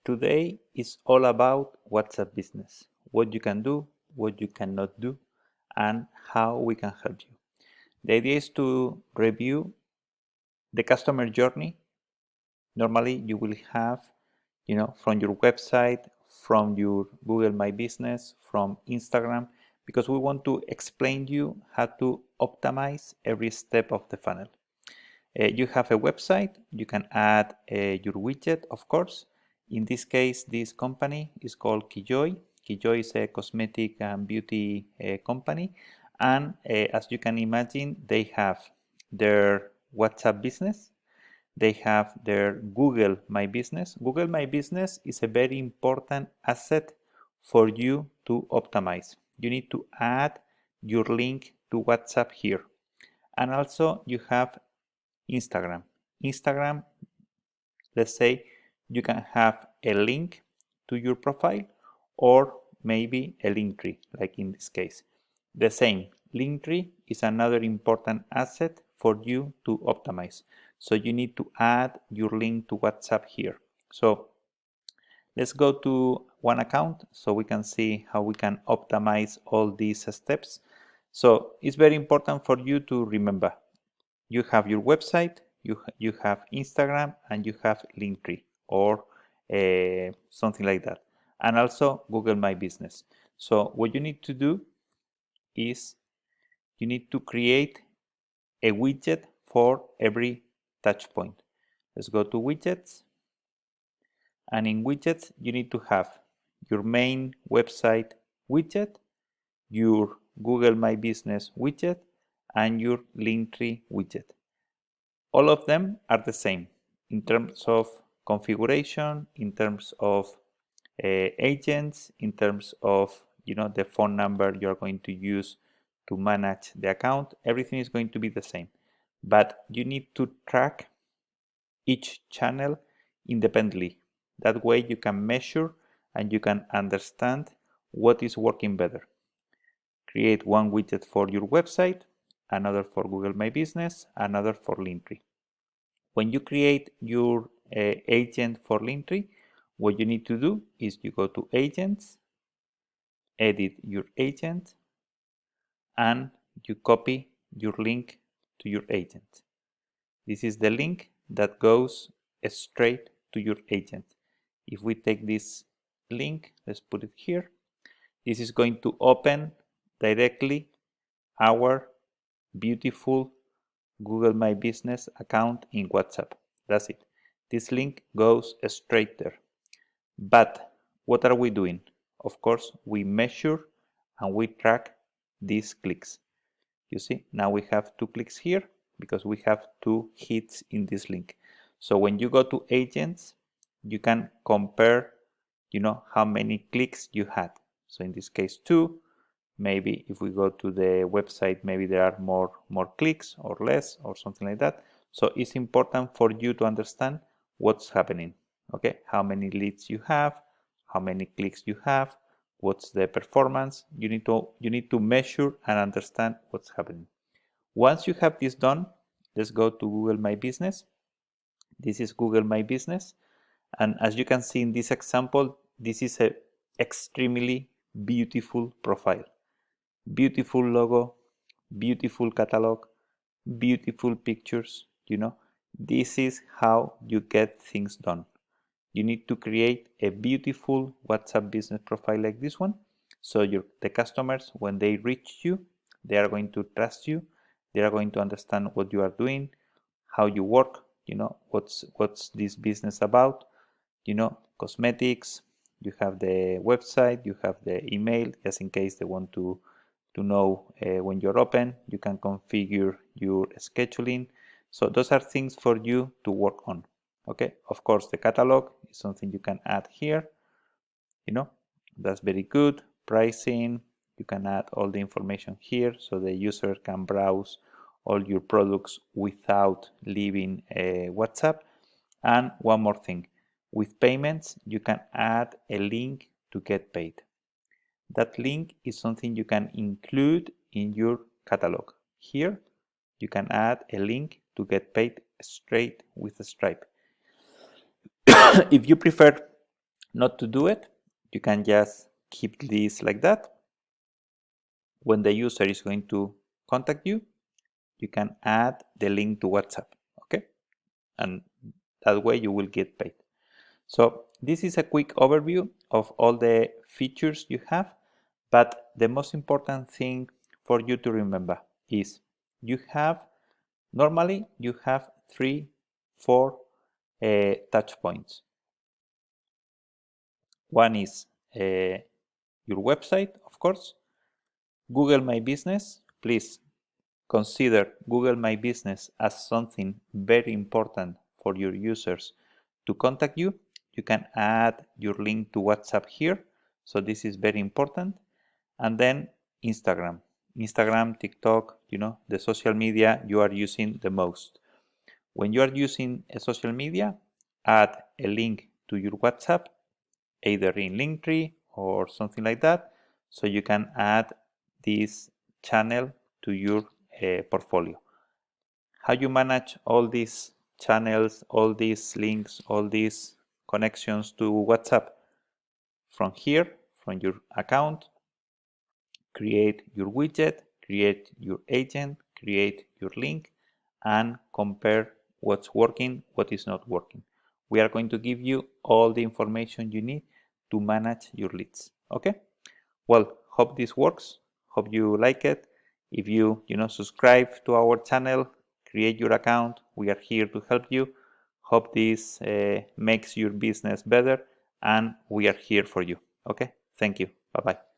Today is all about WhatsApp business, what you can do, what you cannot do, and how we can help you. The idea is to review the customer journey. Normally you will have, from your website, from your Google My Business, from Instagram, because we want to explain you how to optimize every step of the funnel. You have a website, you can add your widget, of course. In this case, this company is called Kijoy. Kijoy is a cosmetic and beauty company. And as you can imagine, they have their WhatsApp business. They have their Google My Business. Google My Business is a very important asset for you to optimize. You need to add your link to WhatsApp here. And also you have Instagram. Instagram, let's say you can have a link to your profile or maybe a link tree, like in this case. The same, link tree is another important asset for you to optimize. So you need to add your link to WhatsApp here. So let's go to one account so we can see how we can optimize all these steps. So it's very important for you to remember you have your website, you have Instagram, and you have Linktree or something like that, and also Google My Business. So what you need to do is you need to create a widget for every touch point. Let's go to widgets, and in widgets you need to have your main website widget, your Google My Business widget, and your Linktree widget. All of them are the same in terms of configuration, in terms of agents, in terms of the phone number you're going to use to manage the account. Everything is going to be the same, but you need to track each channel independently. That way you can measure and you can understand what is working better. Create one widget for your website, another for Google My Business, another for Linktree. When you create your agent for Linktree, what you need to do is you go to Agents, edit your agent, and you copy your link to your agent. This is the link that goes straight to your agent. If we take this link, let's put it here, this is going to open directly our beautiful Google My Business account in WhatsApp. That's it. This link goes straight there. But what are we doing? Of course, we measure and we track these clicks. You see, now we have 2 clicks here because we have 2 hits in this link. So when you go to agents, you can compare, how many clicks you had. So in this case, 2. Maybe if we go to the website, maybe there are more clicks or less or something like that. So it's important for you to understand what's happening. Okay, how many leads you have, how many clicks you have, what's the performance. You need to measure and understand what's happening. Once you have this done, let's go to Google My Business. This is Google My Business, and as you can see in this example, this is a extremely beautiful profile. Beautiful logo, beautiful catalog, beautiful pictures. This is how you get things done. You need to create a beautiful WhatsApp business profile like this one, so the customers, when they reach you, they are going to trust you, they are going to understand what you are doing, how you work, what's this business about, cosmetics. You have the website, you have the email, just in case they want to know when you're open. You can configure your scheduling. So those are things for you to work on. Okay, of course the catalog is something you can add here. That's very good. Pricing, you can add all the information here so the user can browse all your products without leaving WhatsApp. And one more thing, with payments you can add a link to get paid. That link is something you can include in your catalog. Here, you can add a link to get paid straight with Stripe. If you prefer Not to do it, you can just keep this like that. When the user is going to contact you, you can add the link to WhatsApp, okay? And that way you will get paid. So this is a quick overview of all the features you have, but the most important thing for you to remember is normally you have 3-4 touch points. One is your website, of course. Google My Business, please consider Google My Business as something very important for your users to contact you. You can add your link to WhatsApp here. So this is very important. And then Instagram, TikTok, the social media you are using the most. When you are using a social media, add a link to your WhatsApp, either in linktree or something like that, so you can add this channel to your portfolio. How you manage all these channels, all these links, all these connections to WhatsApp? From here, from your account, create your widget, create your agent, create your link, and compare what's working, what is not working. We are going to give you all the information you need to manage your leads. Okay? Well, hope this works. Hope you like it. If you subscribe to our channel, create your account, we are here to help you. Hope this makes your business better, and we are here for you. Okay? Thank you. Bye-bye.